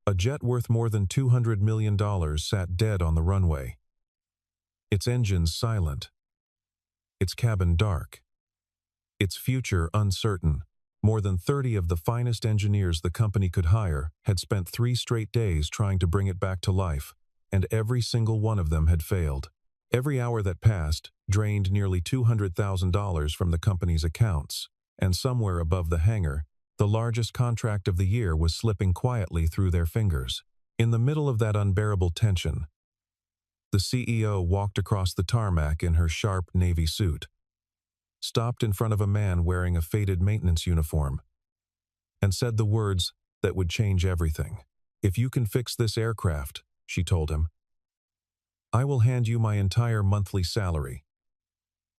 A jet worth more than $200 million sat dead on the runway. Its engines silent. Its cabin dark. Its future uncertain. More than 30 of the finest engineers the company could hire had spent 3 straight days trying to bring it back to life, and every single one of them had failed. Every hour that passed drained nearly $200,000 from the company's accounts, and somewhere above the hangar, the largest contract of the year was slipping quietly through their fingers. In the middle of that unbearable tension, the CEO walked across the tarmac in her sharp navy suit, stopped in front of a man wearing a faded maintenance uniform, and said the words that would change everything. "If you can fix this aircraft," she told him, "I will hand you my entire monthly salary."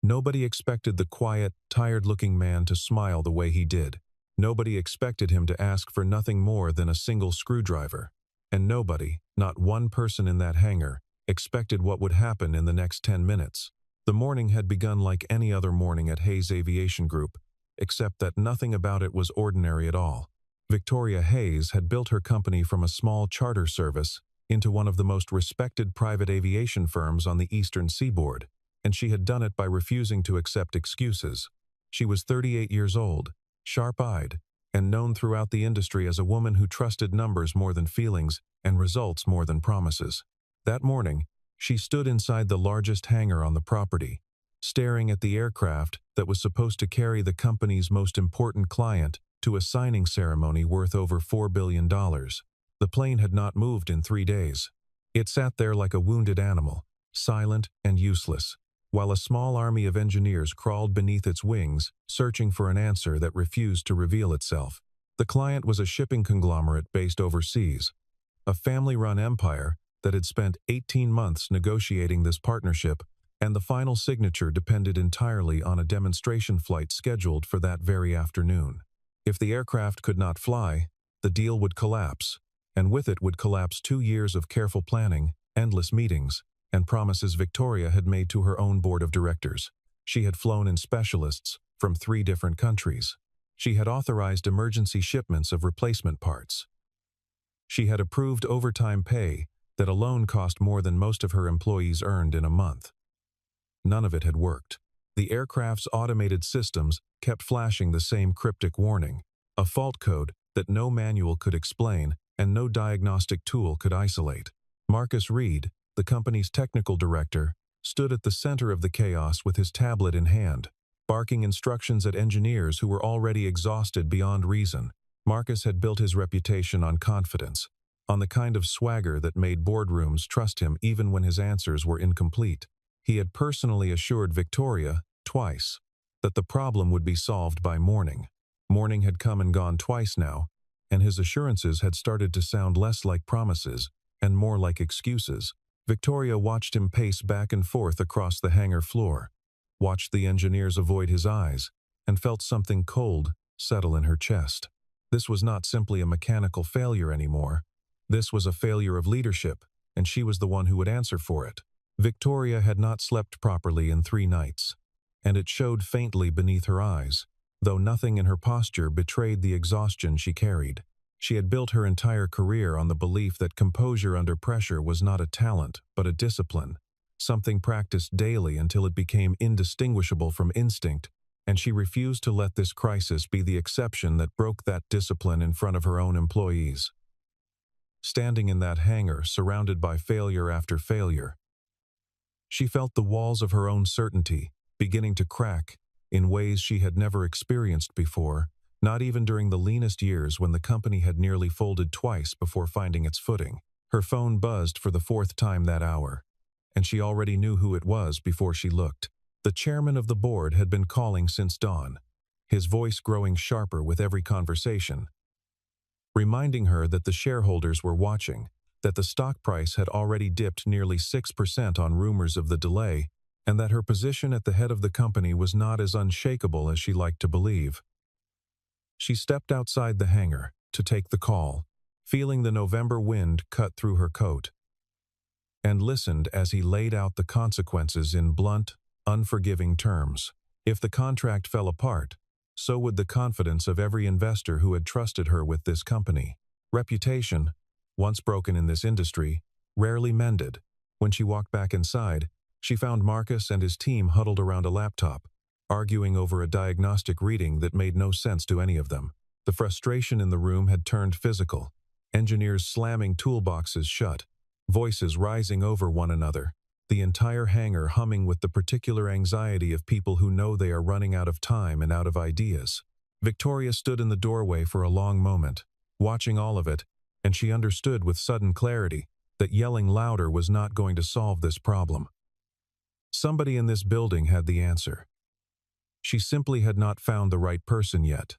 Nobody expected the quiet, tired-looking man to smile the way he did. Nobody expected him to ask for nothing more than a single screwdriver. And nobody, not one person in that hangar, expected what would happen in the next 10 minutes. The morning had begun like any other morning at Hayes Aviation Group, except that nothing about it was ordinary at all. Victoria Hayes had built her company from a small charter service into one of the most respected private aviation firms on the eastern seaboard, and she had done it by refusing to accept excuses. She was 38 years old, sharp-eyed, and known throughout the industry as a woman who trusted numbers more than feelings and results more than promises. That morning, she stood inside the largest hangar on the property, staring at the aircraft that was supposed to carry the company's most important client to a signing ceremony worth over $4 billion. The plane had not moved in 3 days. It sat there like a wounded animal, silent and useless, while a small army of engineers crawled beneath its wings, searching for an answer that refused to reveal itself. The client was a shipping conglomerate based overseas, a family-run empire that had spent 18 months negotiating this partnership, and the final signature depended entirely on a demonstration flight scheduled for that very afternoon. If the aircraft could not fly, the deal would collapse, and with it would collapse 2 years of careful planning, endless meetings, and promises Victoria had made to her own board of directors. She had flown in specialists from 3 different countries. She had authorized emergency shipments of replacement parts. She had approved overtime pay that alone cost more than most of her employees earned in a month. None of it had worked. The aircraft's automated systems kept flashing the same cryptic warning, a fault code that no manual could explain and no diagnostic tool could isolate. Marcus Reed, the company's technical director, stood at the center of the chaos with his tablet in hand, barking instructions at engineers who were already exhausted beyond reason. Marcus had built his reputation on confidence, on the kind of swagger that made boardrooms trust him even when his answers were incomplete. He had personally assured Victoria, twice, that the problem would be solved by morning. Morning had come and gone twice now, and his assurances had started to sound less like promises and more like excuses. Victoria watched him pace back and forth across the hangar floor, watched the engineers avoid his eyes, and felt something cold settle in her chest. This was not simply a mechanical failure anymore. This was a failure of leadership, and she was the one who would answer for it. Victoria had not slept properly in 3 nights, and it showed faintly beneath her eyes, though nothing in her posture betrayed the exhaustion she carried. She had built her entire career on the belief that composure under pressure was not a talent, but a discipline, something practiced daily until it became indistinguishable from instinct, and she refused to let this crisis be the exception that broke that discipline in front of her own employees. Standing in that hangar, surrounded by failure after failure, she felt the walls of her own certainty beginning to crack in ways she had never experienced before, not even during the leanest years when the company had nearly folded twice before finding its footing. Her phone buzzed for the 4th time that hour, and she already knew who it was before she looked. The chairman of the board had been calling since dawn, his voice growing sharper with every conversation, reminding her that the shareholders were watching, that the stock price had already dipped nearly 6% on rumors of the delay, and that her position at the head of the company was not as unshakable as she liked to believe. She stepped outside the hangar to take the call, feeling the November wind cut through her coat, and listened as he laid out the consequences in blunt, unforgiving terms. If the contract fell apart, so would the confidence of every investor who had trusted her with this company. Reputation, once broken in this industry, rarely mended. When she walked back inside, she found Marcus and his team huddled around a laptop, arguing over a diagnostic reading that made no sense to any of them. The frustration in the room had turned physical, engineers slamming toolboxes shut, voices rising over one another, the entire hangar humming with the particular anxiety of people who know they are running out of time and out of ideas. Victoria stood in the doorway for a long moment, watching all of it, and she understood with sudden clarity that yelling louder was not going to solve this problem. Somebody in this building had the answer. She simply had not found the right person yet.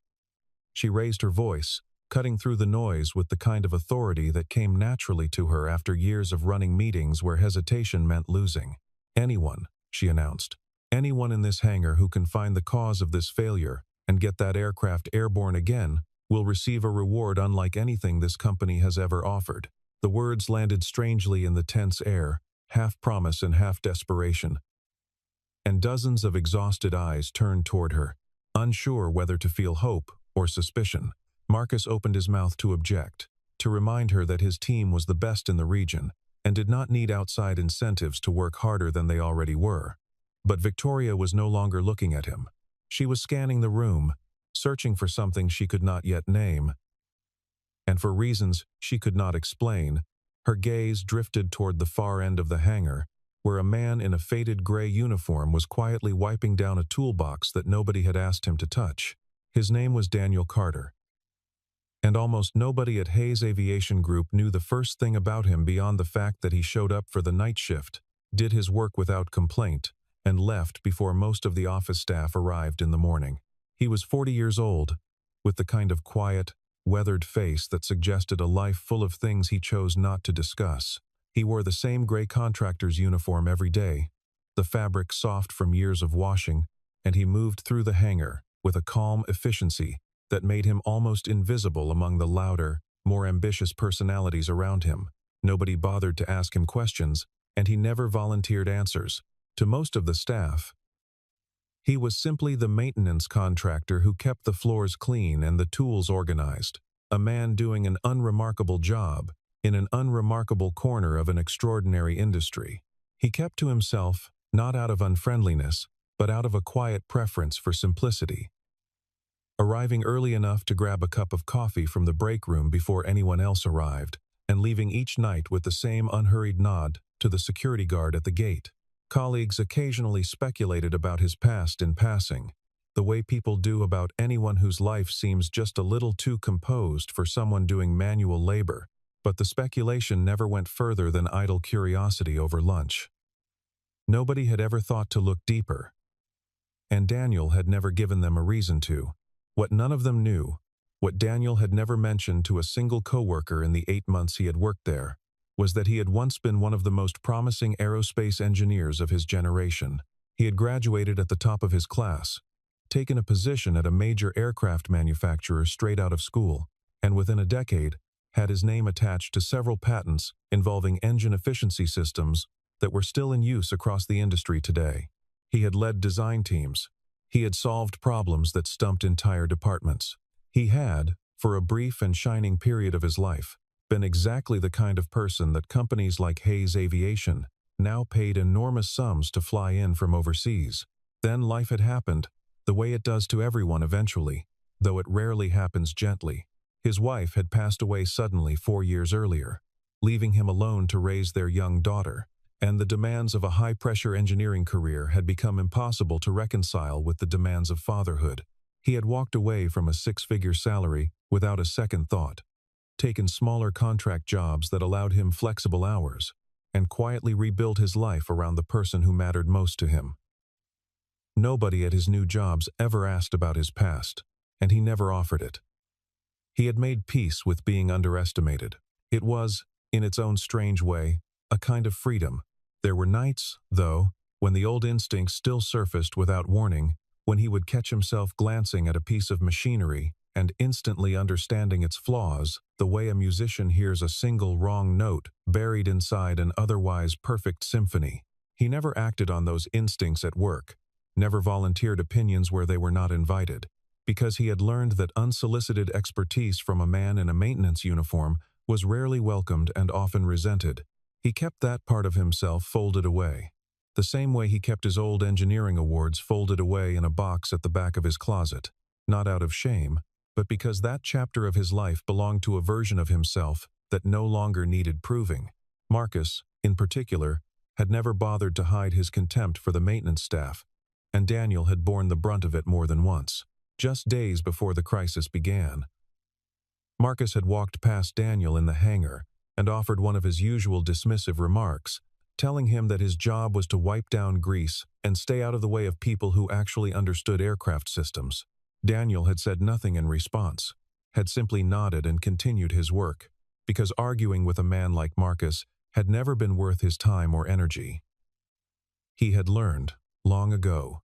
She raised her voice, cutting through the noise with the kind of authority that came naturally to her after years of running meetings where hesitation meant losing. "Anyone," she announced, "anyone in this hangar who can find the cause of this failure and get that aircraft airborne again will receive a reward unlike anything this company has ever offered." The words landed strangely in the tense air, half promise and half desperation. And dozens of exhausted eyes turned toward her, unsure whether to feel hope or suspicion. Marcus opened his mouth to object, to remind her that his team was the best in the region and did not need outside incentives to work harder than they already were. But Victoria was no longer looking at him. She was scanning the room, searching for something she could not yet name. And for reasons she could not explain, her gaze drifted toward the far end of the hangar, where a man in a faded gray uniform was quietly wiping down a toolbox that nobody had asked him to touch. His name was Daniel Carter. And almost nobody at Hayes Aviation Group knew the first thing about him beyond the fact that he showed up for the night shift, did his work without complaint, and left before most of the office staff arrived in the morning. He was 40 years old, with the kind of quiet, weathered face that suggested a life full of things he chose not to discuss. He wore the same gray contractor's uniform every day, the fabric soft from years of washing, and he moved through the hangar with a calm efficiency that made him almost invisible among the louder, more ambitious personalities around him. Nobody bothered to ask him questions, and he never volunteered answers. To most of the staff, he was simply the maintenance contractor who kept the floors clean and the tools organized, a man doing an unremarkable job in an unremarkable corner of an extraordinary industry. He kept to himself, not out of unfriendliness, but out of a quiet preference for simplicity. Arriving early enough to grab a cup of coffee from the break room before anyone else arrived, and leaving each night with the same unhurried nod to the security guard at the gate. Colleagues occasionally speculated about his past in passing, the way people do about anyone whose life seems just a little too composed for someone doing manual labor, but the speculation never went further than idle curiosity over lunch. Nobody had ever thought to look deeper, and Daniel had never given them a reason to. What none of them knew, what Daniel had never mentioned to a single coworker in the 8 months he had worked there, was that he had once been one of the most promising aerospace engineers of his generation. He had graduated at the top of his class, taken a position at a major aircraft manufacturer straight out of school, and within a decade, had his name attached to several patents involving engine efficiency systems that were still in use across the industry today. He had led design teams. He had solved problems that stumped entire departments. He had, for a brief and shining period of his life, been exactly the kind of person that companies like Hayes Aviation now paid enormous sums to fly in from overseas. Then life had happened, the way it does to everyone eventually, though it rarely happens gently. His wife had passed away suddenly 4 years earlier, leaving him alone to raise their young daughter, and the demands of a high-pressure engineering career had become impossible to reconcile with the demands of fatherhood. He had walked away from a 6-figure salary without a second thought, taken smaller contract jobs that allowed him flexible hours, and quietly rebuilt his life around the person who mattered most to him. Nobody at his new jobs ever asked about his past, and he never offered it. He had made peace with being underestimated. It was, in its own strange way, a kind of freedom. There were nights, though, when the old instincts still surfaced without warning, when he would catch himself glancing at a piece of machinery and instantly understanding its flaws, the way a musician hears a single wrong note buried inside an otherwise perfect symphony. He never acted on those instincts at work, never volunteered opinions where they were not invited, because he had learned that unsolicited expertise from a man in a maintenance uniform was rarely welcomed and often resented. He kept that part of himself folded away, the same way he kept his old engineering awards folded away in a box at the back of his closet, not out of shame, but because that chapter of his life belonged to a version of himself that no longer needed proving. Marcus, in particular, had never bothered to hide his contempt for the maintenance staff, and Daniel had borne the brunt of it more than once. Just days before the crisis began, Marcus had walked past Daniel in the hangar and offered one of his usual dismissive remarks, telling him that his job was to wipe down grease and stay out of the way of people who actually understood aircraft systems. Daniel had said nothing in response, had simply nodded and continued his work, because arguing with a man like Marcus had never been worth his time or energy. He had learned, long ago,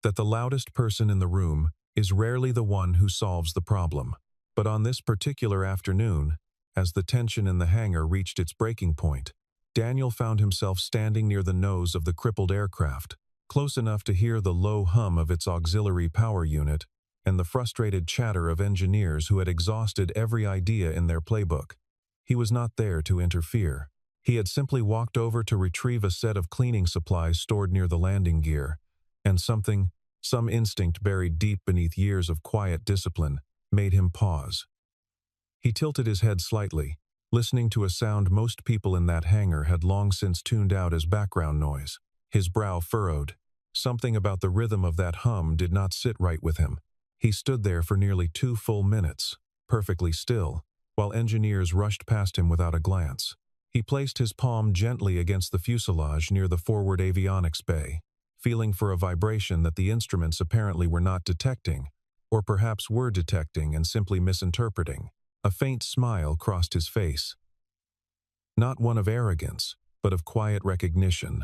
that the loudest person in the room is rarely the one who solves the problem. But on this particular afternoon, as the tension in the hangar reached its breaking point, Daniel found himself standing near the nose of the crippled aircraft, close enough to hear the low hum of its auxiliary power unit and the frustrated chatter of engineers who had exhausted every idea in their playbook. He was not there to interfere. He had simply walked over to retrieve a set of cleaning supplies stored near the landing gear, and some instinct buried deep beneath years of quiet discipline, made him pause. He tilted his head slightly, listening to a sound most people in that hangar had long since tuned out as background noise. His brow furrowed. Something about the rhythm of that hum did not sit right with him. He stood there for nearly 2 full minutes, perfectly still, while engineers rushed past him without a glance. He placed his palm gently against the fuselage near the forward avionics bay, feeling for a vibration that the instruments apparently were not detecting, or perhaps were detecting and simply misinterpreting. A faint smile crossed his face. Not one of arrogance, but of quiet recognition.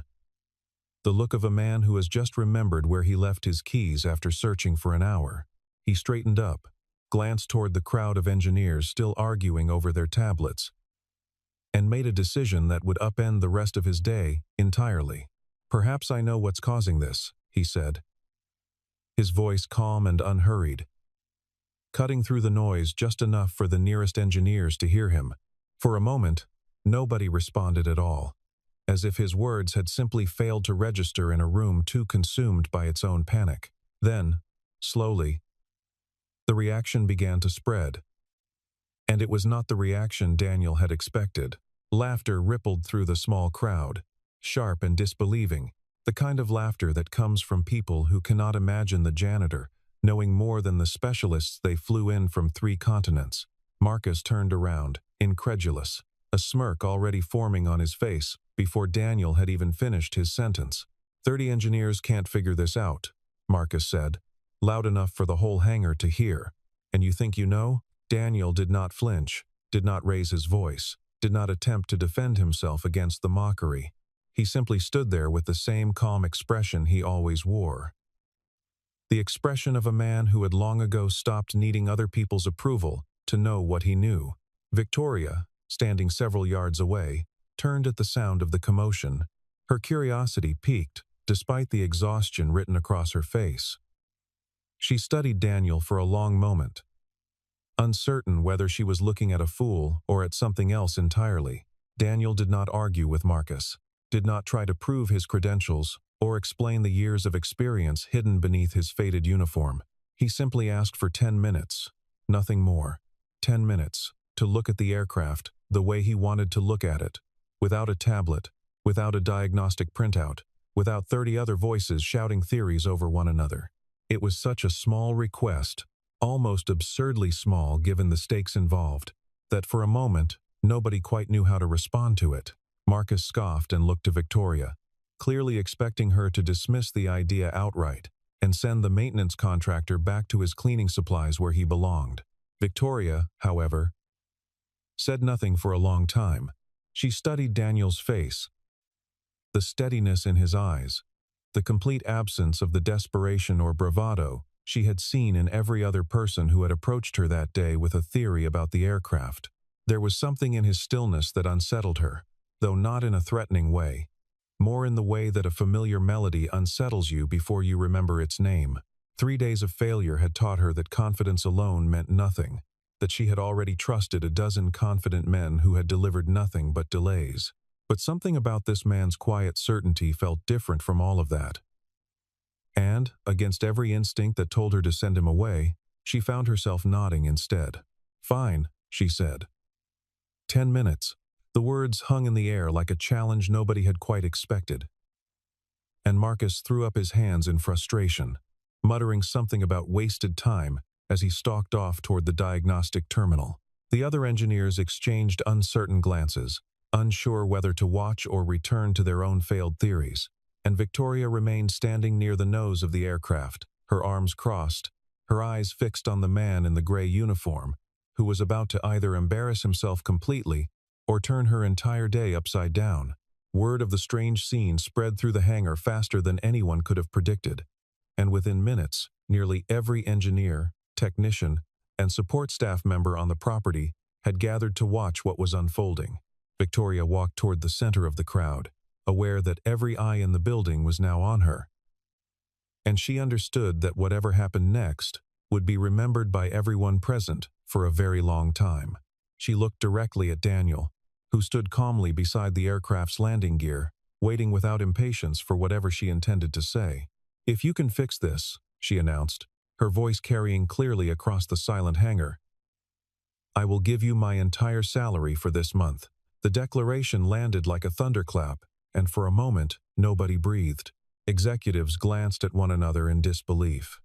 The look of a man who has just remembered where he left his keys after searching for an hour. He straightened up, glanced toward the crowd of engineers still arguing over their tablets, and made a decision that would upend the rest of his day entirely. "Perhaps I know what's causing this," he said, his voice calm and unhurried, cutting through the noise just enough for the nearest engineers to hear him. For a moment, nobody responded at all, as if his words had simply failed to register in a room too consumed by its own panic. Then, slowly, the reaction began to spread. And it was not the reaction Daniel had expected. Laughter rippled through the small crowd, sharp and disbelieving, the kind of laughter that comes from people who cannot imagine the janitor knowing more than the specialists they flew in from 3 continents. Marcus turned around, incredulous, a smirk already forming on his face before Daniel had even finished his sentence. 30 engineers can't figure this out," Marcus said, loud enough for the whole hangar to hear. "And you think you know?" Daniel did not flinch, did not raise his voice, did not attempt to defend himself against the mockery. He simply stood there with the same calm expression he always wore. The expression of a man who had long ago stopped needing other people's approval to know what he knew. Victoria, standing several yards away, turned at the sound of the commotion. Her curiosity piqued, despite the exhaustion written across her face. She studied Daniel for a long moment, uncertain whether she was looking at a fool or at something else entirely. Daniel did not argue with Marcus, did not try to prove his credentials or explain the years of experience hidden beneath his faded uniform. He simply asked for 10 minutes, nothing more. 10 minutes, to look at the aircraft the way he wanted to look at it, without a tablet, without a diagnostic printout, without 30 other voices shouting theories over one another. It was such a small request, almost absurdly small given the stakes involved, that for a moment, nobody quite knew how to respond to it. Marcus scoffed and looked to Victoria, clearly expecting her to dismiss the idea outright and send the maintenance contractor back to his cleaning supplies where he belonged. Victoria, however, said nothing for a long time. She studied Daniel's face, the steadiness in his eyes, the complete absence of the desperation or bravado she had seen in every other person who had approached her that day with a theory about the aircraft. There was something in his stillness that unsettled her, though not in a threatening way, more in the way that a familiar melody unsettles you before you remember its name. 3 days of failure had taught her that confidence alone meant nothing. that she had already trusted a dozen confident men who had delivered nothing but delays. But something about this man's quiet certainty felt different from all of that. And, against every instinct that told her to send him away, she found herself nodding instead. "Fine," she said. 10 minutes. The words hung in the air like a challenge nobody had quite expected. And Marcus threw up his hands in frustration, muttering something about wasted time as he stalked off toward the diagnostic terminal. The other engineers exchanged uncertain glances, unsure whether to watch or return to their own failed theories, and Victoria remained standing near the nose of the aircraft, her arms crossed, her eyes fixed on the man in the gray uniform, who was about to either embarrass himself completely or turn her entire day upside down. Word of the strange scene spread through the hangar faster than anyone could have predicted, and within minutes, nearly every engineer, technician, and support staff member on the property had gathered to watch what was unfolding. Victoria walked toward the center of the crowd, aware that every eye in the building was now on her. And she understood that whatever happened next would be remembered by everyone present for a very long time. She looked directly at Daniel, who stood calmly beside the aircraft's landing gear, waiting without impatience for whatever she intended to say. "If you can fix this," she announced, her voice carrying clearly across the silent hangar, "I will give you my entire salary for this month." The declaration landed like a thunderclap, and for a moment, nobody breathed. Executives glanced at one another in disbelief.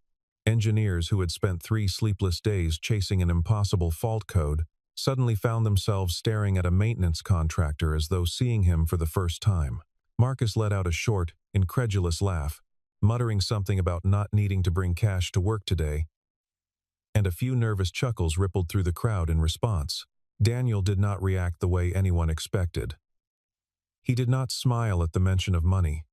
Engineers who had spent 3 sleepless days chasing an impossible fault code suddenly found themselves staring at a maintenance contractor as though seeing him for the first time. Marcus let out a short, incredulous laugh, muttering something about not needing to bring cash to work today, and a few nervous chuckles rippled through the crowd in response. Daniel did not react the way anyone expected. He did not smile at the mention of money,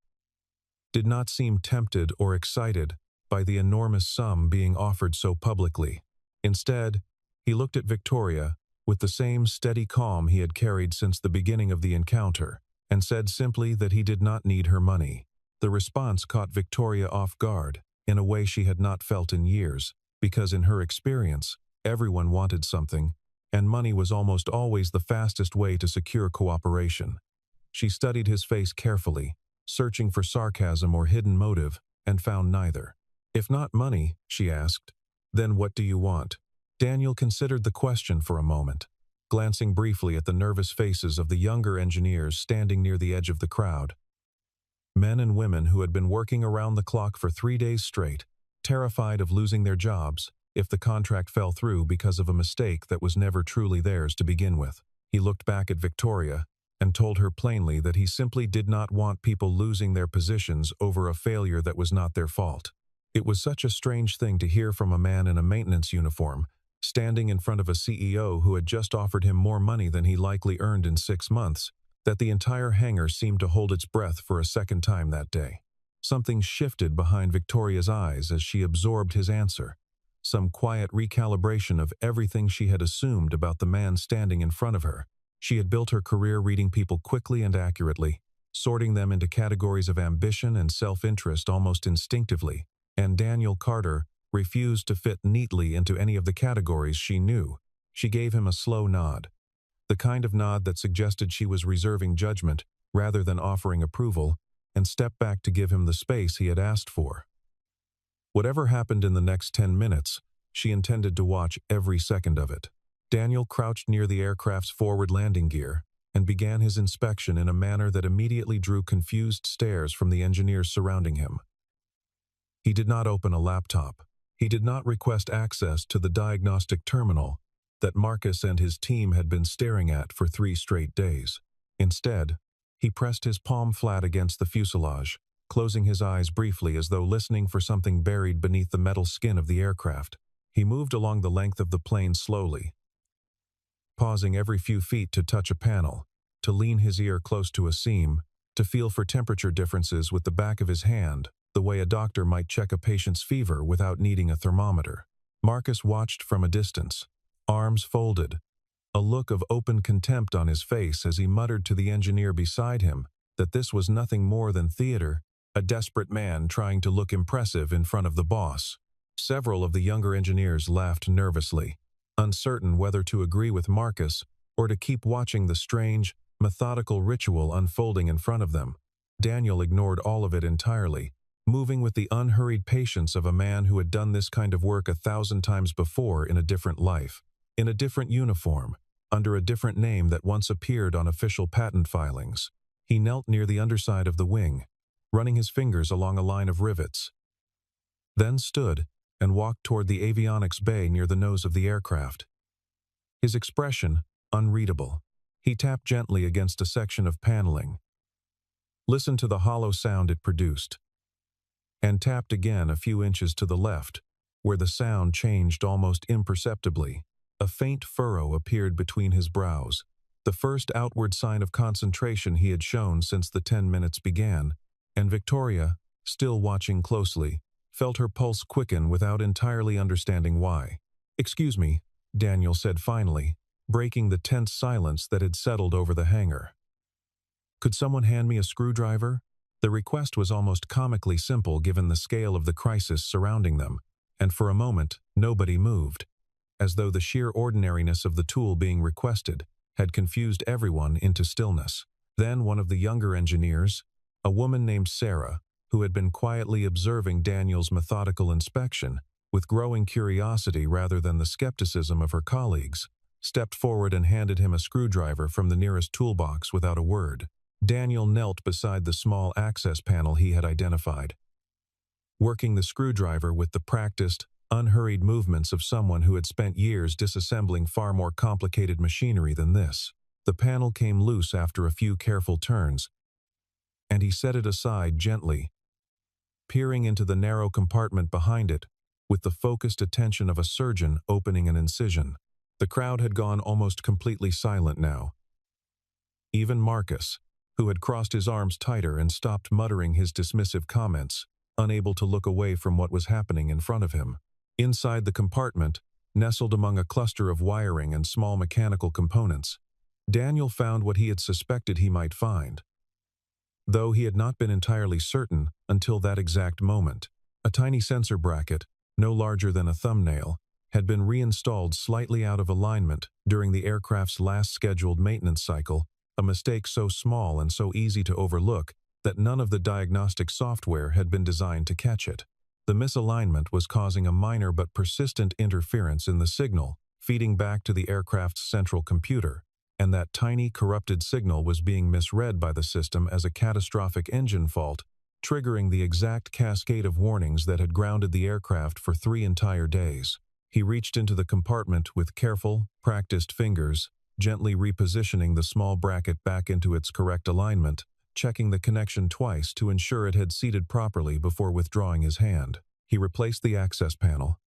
did not seem tempted or excited by the enormous sum being offered so publicly. Instead, he looked at Victoria with the same steady calm he had carried since the beginning of the encounter, and said simply that he did not need her money. The response caught Victoria off guard in a way she had not felt in years, because in her experience, everyone wanted something, and money was almost always the fastest way to secure cooperation. She studied his face carefully, searching for sarcasm or hidden motive, and found neither. "If not money," she asked, "then what do you want?" Daniel considered the question for a moment, glancing briefly at the nervous faces of the younger engineers standing near the edge of the crowd. Men and women who had been working around the clock for 3 days straight, terrified of losing their jobs if the contract fell through because of a mistake that was never truly theirs to begin with. He looked back at Victoria and told her plainly that he simply did not want people losing their positions over a failure that was not their fault. It was such a strange thing to hear from a man in a maintenance uniform, standing in front of a CEO who had just offered him more money than he likely earned in 6 months, that the entire hangar seemed to hold its breath for a second time that day. Something shifted behind Victoria's eyes as she absorbed his answer, some quiet recalibration of everything she had assumed about the man standing in front of her. She had built her career reading people quickly and accurately, sorting them into categories of ambition and self-interest almost instinctively, and Daniel Carter refused to fit neatly into any of the categories she knew. She gave him a slow nod, the kind of nod that suggested she was reserving judgment rather than offering approval, and stepped back to give him the space he had asked for. Whatever happened in the next 10 minutes, she intended to watch every second of it. Daniel crouched near the aircraft's forward landing gear and began his inspection in a manner that immediately drew confused stares from the engineers surrounding him. He did not open a laptop. He did not request access to the diagnostic terminal that Marcus and his team had been staring at for 3 straight days. Instead, he pressed his palm flat against the fuselage, closing his eyes briefly as though listening for something buried beneath the metal skin of the aircraft. He moved along the length of the plane slowly, pausing every few feet to touch a panel, to lean his ear close to a seam, to feel for temperature differences with the back of his hand, the way a doctor might check a patient's fever without needing a thermometer. Marcus watched from a distance, arms folded, a look of open contempt on his face as he muttered to the engineer beside him that this was nothing more than theater, a desperate man trying to look impressive in front of the boss. Several of the younger engineers laughed nervously, uncertain whether to agree with Marcus or to keep watching the strange, methodical ritual unfolding in front of them. Daniel ignored all of it entirely, moving with the unhurried patience of a man who had done this kind of work 1,000 times before in a different life, in a different uniform, under a different name that once appeared on official patent filings. He knelt near the underside of the wing, running his fingers along a line of rivets, then stood and walked toward the avionics bay near the nose of the aircraft. His expression, unreadable. He tapped gently against a section of paneling, listened to the hollow sound it produced, and tapped again a few inches to the left, where the sound changed almost imperceptibly. A faint furrow appeared between his brows, the first outward sign of concentration he had shown since the 10 minutes began, and Victoria, still watching closely, felt her pulse quicken without entirely understanding why. "Excuse me," Daniel said finally, breaking the tense silence that had settled over the hangar. "Could someone hand me a screwdriver?" The request was almost comically simple given the scale of the crisis surrounding them, and for a moment, nobody moved, as though the sheer ordinariness of the tool being requested had confused everyone into stillness. Then one of the younger engineers, a woman named Sarah, who had been quietly observing Daniel's methodical inspection, with growing curiosity rather than the skepticism of her colleagues, stepped forward and handed him a screwdriver from the nearest toolbox without a word. Daniel knelt beside the small access panel he had identified, working the screwdriver with the practiced, unhurried movements of someone who had spent years disassembling far more complicated machinery than this. The panel came loose after a few careful turns, and he set it aside gently, peering into the narrow compartment behind it with the focused attention of a surgeon opening an incision. The crowd had gone almost completely silent now. Even Marcus, who had crossed his arms tighter and stopped muttering his dismissive comments, unable to look away from what was happening in front of him. Inside the compartment, nestled among a cluster of wiring and small mechanical components, Daniel found what he had suspected he might find, though he had not been entirely certain until that exact moment. A tiny sensor bracket, no larger than a thumbnail, had been reinstalled slightly out of alignment during the aircraft's last scheduled maintenance cycle, a mistake so small and so easy to overlook that none of the diagnostic software had been designed to catch it. The misalignment was causing a minor but persistent interference in the signal, feeding back to the aircraft's central computer, and that tiny corrupted signal was being misread by the system as a catastrophic engine fault, triggering the exact cascade of warnings that had grounded the aircraft for 3 entire days. He reached into the compartment with careful, practiced fingers, gently repositioning the small bracket back into its correct alignment, checking the connection twice to ensure it had seated properly before withdrawing his hand. He replaced the access panel,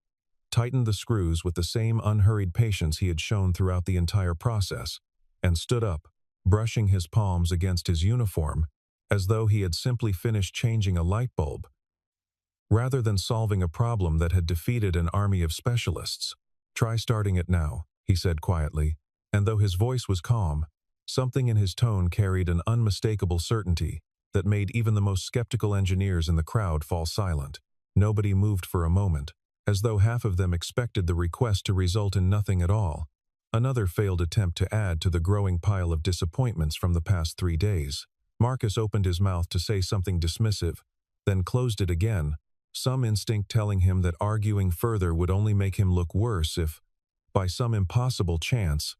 tightened the screws with the same unhurried patience he had shown throughout the entire process, and stood up, brushing his palms against his uniform, as though he had simply finished changing a light bulb, rather than solving a problem that had defeated an army of specialists. "Try starting it now," he said quietly, and though his voice was calm, something in his tone carried an unmistakable certainty that made even the most skeptical engineers in the crowd fall silent. Nobody moved for a moment, as though half of them expected the request to result in nothing at all. Another failed attempt to add to the growing pile of disappointments from the past 3 days. Marcus opened his mouth to say something dismissive, then closed it again, some instinct telling him that arguing further would only make him look worse if, by some impossible chance,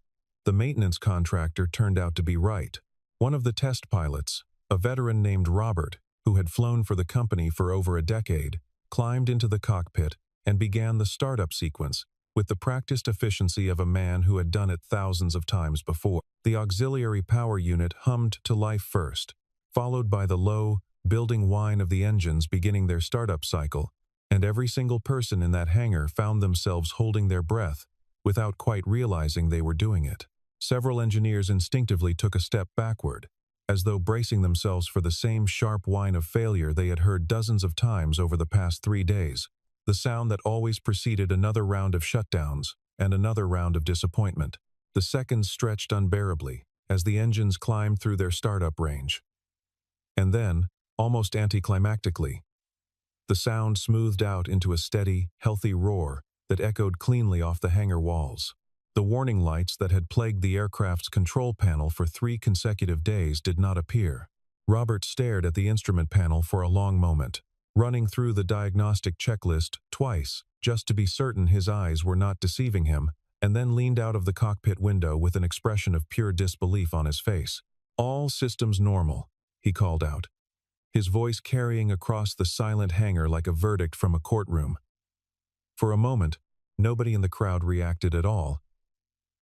the maintenance contractor turned out to be right. One of the test pilots, a veteran named Robert, who had flown for the company for over a decade, climbed into the cockpit and began the startup sequence with the practiced efficiency of a man who had done it thousands of times before. The auxiliary power unit hummed to life first, followed by the low, building whine of the engines beginning their startup cycle, and every single person in that hangar found themselves holding their breath without quite realizing they were doing it. Several engineers instinctively took a step backward, as though bracing themselves for the same sharp whine of failure they had heard dozens of times over the past 3 days, the sound that always preceded another round of shutdowns and another round of disappointment. The seconds stretched unbearably as the engines climbed through their startup range. And then, almost anticlimactically, the sound smoothed out into a steady, healthy roar that echoed cleanly off the hangar walls. The warning lights that had plagued the aircraft's control panel for 3 consecutive days did not appear. Robert stared at the instrument panel for a long moment, running through the diagnostic checklist twice, just to be certain his eyes were not deceiving him, and then leaned out of the cockpit window with an expression of pure disbelief on his face. "All systems normal," he called out, his voice carrying across the silent hangar like a verdict from a courtroom. For a moment, nobody in the crowd reacted at all,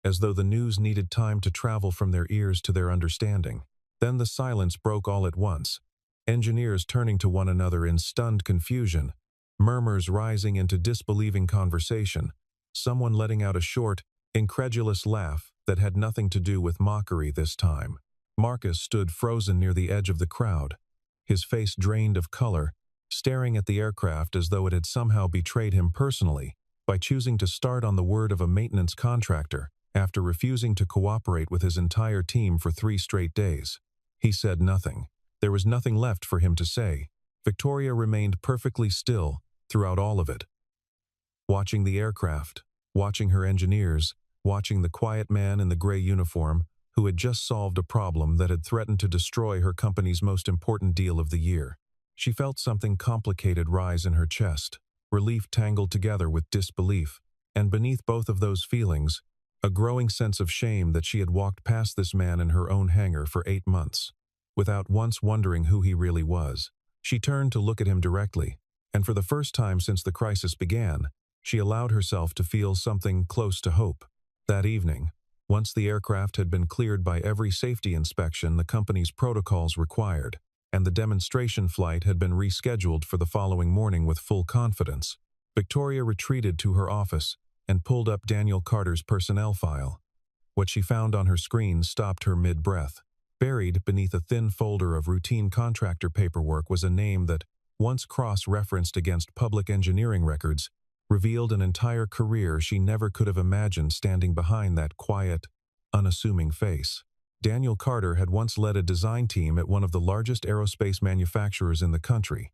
as though the news needed time to travel from their ears to their understanding. Then the silence broke all at once, engineers turning to one another in stunned confusion, murmurs rising into disbelieving conversation, someone letting out a short, incredulous laugh that had nothing to do with mockery this time. Marcus stood frozen near the edge of the crowd, his face drained of color, staring at the aircraft as though it had somehow betrayed him personally by choosing to start on the word of a maintenance contractor after refusing to cooperate with his entire team for 3 straight days. He said nothing. There was nothing left for him to say. Victoria remained perfectly still throughout all of it, watching the aircraft, watching her engineers, watching the quiet man in the gray uniform who had just solved a problem that had threatened to destroy her company's most important deal of the year. She felt something complicated rise in her chest, relief tangled together with disbelief, and beneath both of those feelings, a growing sense of shame that she had walked past this man in her own hangar for 8 months, without once wondering who he really was. She turned to look at him directly, and for the first time since the crisis began, she allowed herself to feel something close to hope. That evening, once the aircraft had been cleared by every safety inspection the company's protocols required, and the demonstration flight had been rescheduled for the following morning with full confidence, Victoria retreated to her office and pulled up Daniel Carter's personnel file. What she found on her screen stopped her mid-breath. Buried beneath a thin folder of routine contractor paperwork was a name that, once cross-referenced against public engineering records, revealed an entire career she never could have imagined standing behind that quiet, unassuming face. Daniel Carter had once led a design team at one of the largest aerospace manufacturers in the country,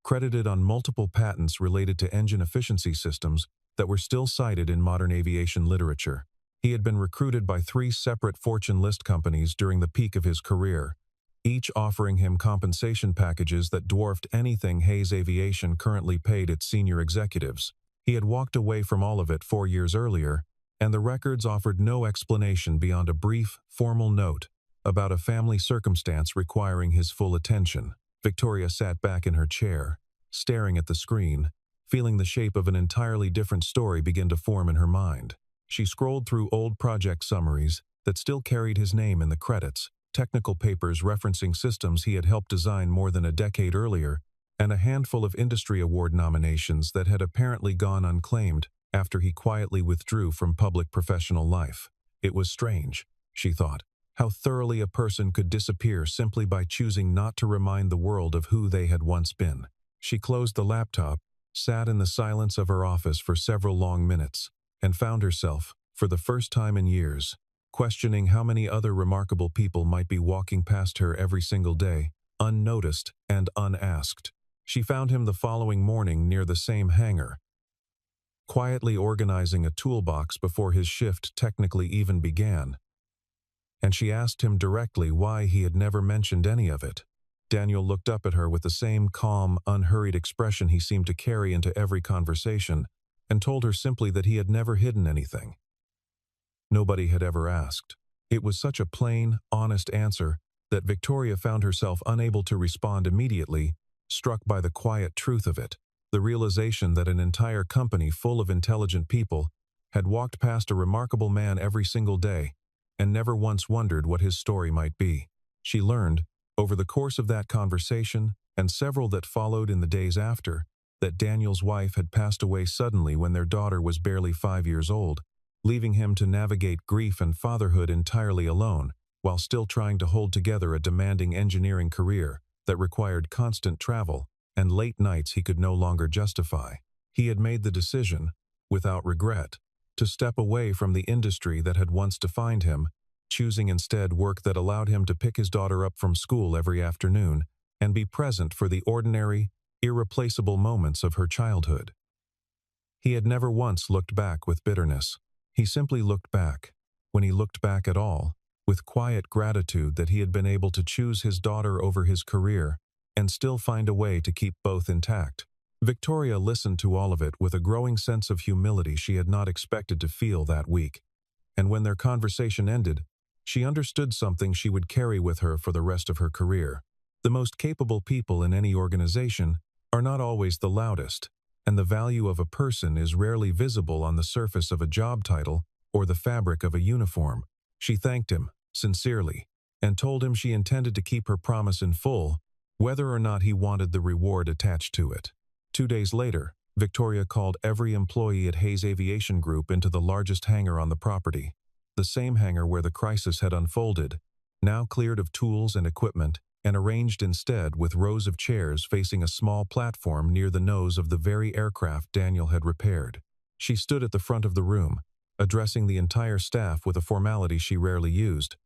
credited on multiple patents related to engine efficiency systems that were still cited in modern aviation literature. He had been recruited by 3 separate Fortune list companies during the peak of his career, each offering him compensation packages that dwarfed anything Hayes Aviation currently paid its senior executives. He had walked away from all of it 4 years earlier, and the records offered no explanation beyond a brief, formal note about a family circumstance requiring his full attention. Victoria sat back in her chair, staring at the screen, feeling the shape of an entirely different story begin to form in her mind. She scrolled through old project summaries that still carried his name in the credits, technical papers referencing systems he had helped design more than a decade earlier, and a handful of industry award nominations that had apparently gone unclaimed after he quietly withdrew from public professional life. It was strange, she thought, how thoroughly a person could disappear simply by choosing not to remind the world of who they had once been. She closed the laptop, sat in the silence of her office for several long minutes, and found herself, for the first time in years, questioning how many other remarkable people might be walking past her every single day, unnoticed and unasked. She found him the following morning near the same hangar, quietly organizing a toolbox before his shift technically even began, and she asked him directly why he had never mentioned any of it. Daniel looked up at her with the same calm, unhurried expression he seemed to carry into every conversation, and told her simply that he had never hidden anything. Nobody had ever asked. It was such a plain, honest answer that Victoria found herself unable to respond immediately, struck by the quiet truth of it, the realization that an entire company full of intelligent people had walked past a remarkable man every single day and never once wondered what his story might be. She learned, over the course of that conversation and several that followed in the days after, that Daniel's wife had passed away suddenly when their daughter was barely 5 years old, leaving him to navigate grief and fatherhood entirely alone, while still trying to hold together a demanding engineering career that required constant travel and late nights he could no longer justify. He had made the decision, without regret, to step away from the industry that had once defined him, choosing instead work that allowed him to pick his daughter up from school every afternoon and be present for the ordinary, irreplaceable moments of her childhood. He had never once looked back with bitterness. He simply looked back, when he looked back at all, with quiet gratitude that he had been able to choose his daughter over his career and still find a way to keep both intact. Victoria listened to all of it with a growing sense of humility she had not expected to feel that week. And when their conversation ended, she understood something she would carry with her for the rest of her career. The most capable people in any organization are not always the loudest, and the value of a person is rarely visible on the surface of a job title or the fabric of a uniform. She thanked him, sincerely, and told him she intended to keep her promise in full, whether or not he wanted the reward attached to it. 2 days later, Victoria called every employee at Hayes Aviation Group into the largest hangar on the property, the same hangar where the crisis had unfolded, now cleared of tools and equipment, and arranged instead with rows of chairs facing a small platform near the nose of the very aircraft Daniel had repaired. She stood at the front of the room, addressing the entire staff with a formality she rarely used,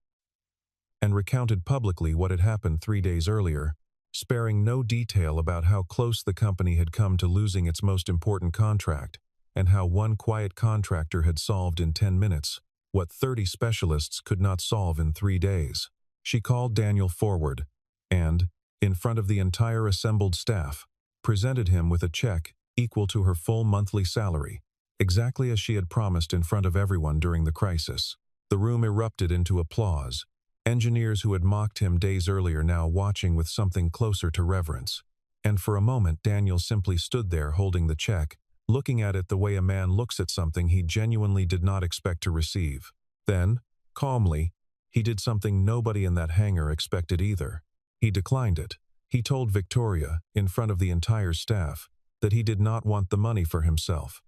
and recounted publicly what had happened 3 days earlier, sparing no detail about how close the company had come to losing its most important contract, and how one quiet contractor had solved in 10 minutes what 30 specialists could not solve in 3 days. She called Daniel forward and, in front of the entire assembled staff, presented him with a check equal to her full monthly salary, exactly as she had promised in front of everyone during the crisis. The room erupted into applause, engineers who had mocked him days earlier now watching with something closer to reverence. And for a moment Daniel simply stood there holding the check, looking at it the way a man looks at something he genuinely did not expect to receive. Then, calmly, he did something nobody in that hangar expected either. He declined it. He told Victoria, in front of the entire staff, that he did not want the money for himself,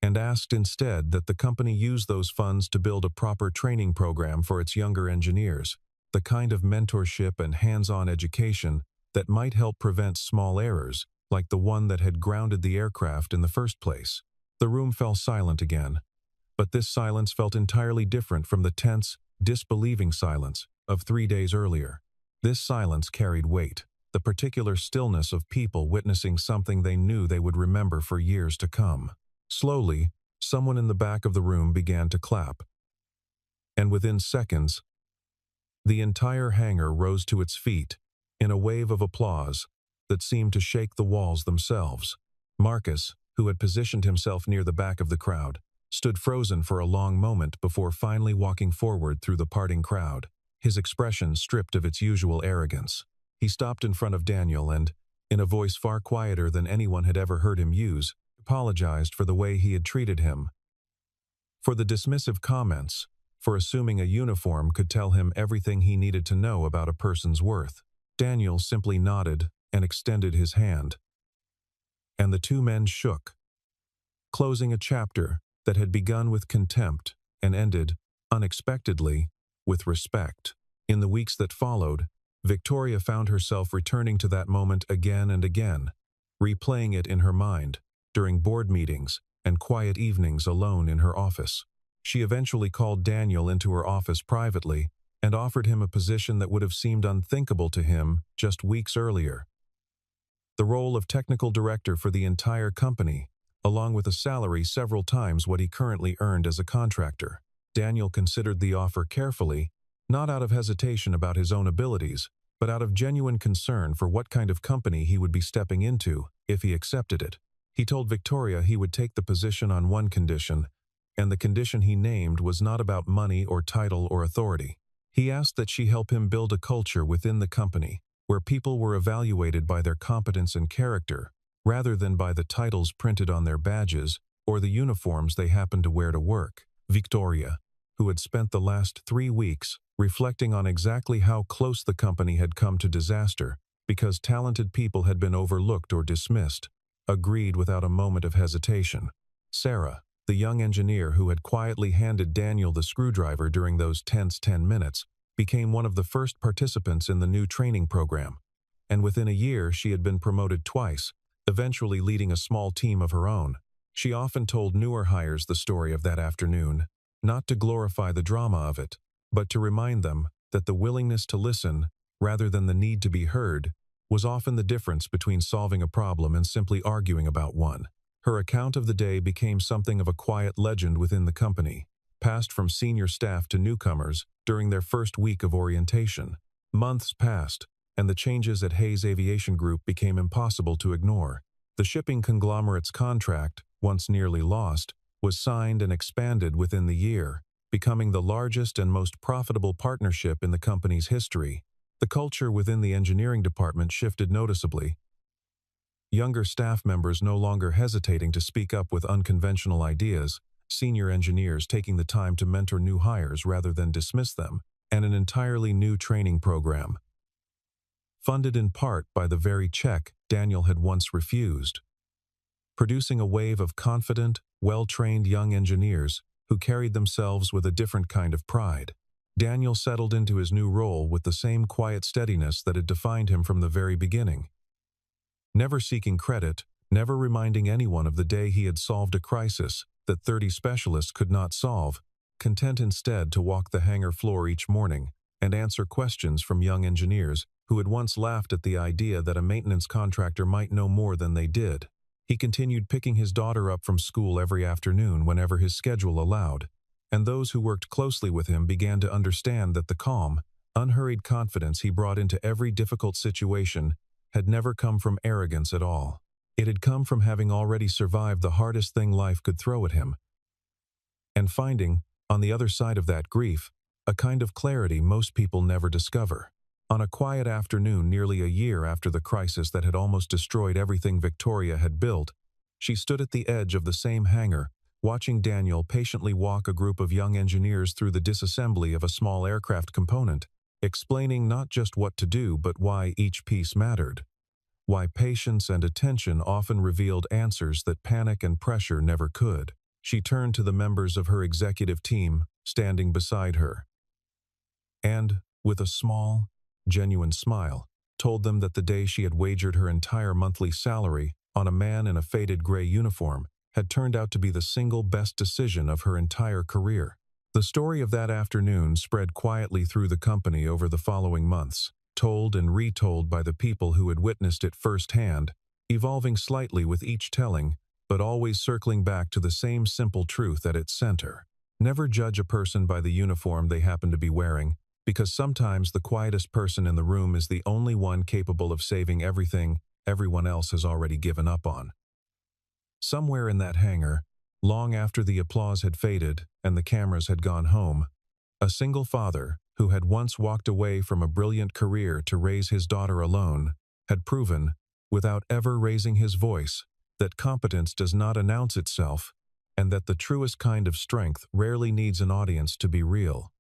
and asked instead that the company use those funds to build a proper training program for its younger engineers, the kind of mentorship and hands-on education that might help prevent small errors, like the one that had grounded the aircraft in the first place. The room fell silent again, but this silence felt entirely different from the tense, disbelieving silence of 3 days earlier. This silence carried weight, the particular stillness of people witnessing something they knew they would remember for years to come. Slowly, someone in the back of the room began to clap, and within seconds, the entire hangar rose to its feet in a wave of applause that seemed to shake the walls themselves. Marcus, who had positioned himself near the back of the crowd, stood frozen for a long moment before finally walking forward through the parting crowd, his expression stripped of its usual arrogance. He stopped in front of Daniel and, in a voice far quieter than anyone had ever heard him use, apologized for the way he had treated him, for the dismissive comments, for assuming a uniform could tell him everything he needed to know about a person's worth. Daniel simply nodded and extended his hand, and the two men shook, closing a chapter that had begun with contempt and ended, unexpectedly, with respect. In the weeks that followed, Victoria found herself returning to that moment again and again, replaying it in her mind, during board meetings and quiet evenings alone in her office. She eventually called Daniel into her office privately and offered him a position that would have seemed unthinkable to him just weeks earlier: the role of technical director for the entire company, along with a salary several times what he currently earned as a contractor. Daniel considered the offer carefully, not out of hesitation about his own abilities, but out of genuine concern for what kind of company he would be stepping into if he accepted it. He told Victoria he would take the position on one condition, and the condition he named was not about money or title or authority. He asked that she help him build a culture within the company where people were evaluated by their competence and character, rather than by the titles printed on their badges or the uniforms they happened to wear to work. Victoria, who had spent the last 3 weeks reflecting on exactly how close the company had come to disaster because talented people had been overlooked or dismissed, agreed without a moment of hesitation. Sarah, the young engineer who had quietly handed Daniel the screwdriver during those tense 10 minutes, became one of the first participants in the new training program, and within a year she had been promoted twice, eventually leading a small team of her own. She often told newer hires the story of that afternoon, not to glorify the drama of it, but to remind them that the willingness to listen, rather than the need to be heard, was often the difference between solving a problem and simply arguing about one. Her account of the day became something of a quiet legend within the company, passed from senior staff to newcomers during their first week of orientation. Months passed, and the changes at Hayes Aviation Group became impossible to ignore. The shipping conglomerate's contract, once nearly lost, was signed and expanded within the year, becoming the largest and most profitable partnership in the company's history. The culture within the engineering department shifted noticeably. Younger staff members no longer hesitating to speak up with unconventional ideas, senior engineers taking the time to mentor new hires rather than dismiss them, and an entirely new training program, funded in part by the very check Daniel had once refused, producing a wave of confident, well-trained young engineers who carried themselves with a different kind of pride. Daniel settled into his new role with the same quiet steadiness that had defined him from the very beginning. Never seeking credit, never reminding anyone of the day he had solved a crisis that 30 specialists could not solve, content instead to walk the hangar floor each morning and answer questions from young engineers who had once laughed at the idea that a maintenance contractor might know more than they did. He continued picking his daughter up from school every afternoon whenever his schedule allowed, and those who worked closely with him began to understand that the calm, unhurried confidence he brought into every difficult situation had never come from arrogance at all. It had come from having already survived the hardest thing life could throw at him, and finding, on the other side of that grief, a kind of clarity most people never discover. On a quiet afternoon nearly a year after the crisis that had almost destroyed everything Victoria had built, she stood at the edge of the same hangar, watching Daniel patiently walk a group of young engineers through the disassembly of a small aircraft component, explaining not just what to do but why each piece mattered, why patience and attention often revealed answers that panic and pressure never could. She turned to the members of her executive team, standing beside her, and, with a small, genuine smile, told them that the day she had wagered her entire monthly salary on a man in a faded gray uniform had turned out to be the single best decision of her entire career. The story of that afternoon spread quietly through the company over the following months, told and retold by the people who had witnessed it firsthand, evolving slightly with each telling, but always circling back to the same simple truth at its center. Never judge a person by the uniform they happen to be wearing, because sometimes the quietest person in the room is the only one capable of saving everything everyone else has already given up on. Somewhere in that hangar, long after the applause had faded and the cameras had gone home, a single father, who had once walked away from a brilliant career to raise his daughter alone, had proven, without ever raising his voice, that competence does not announce itself, and that the truest kind of strength rarely needs an audience to be real.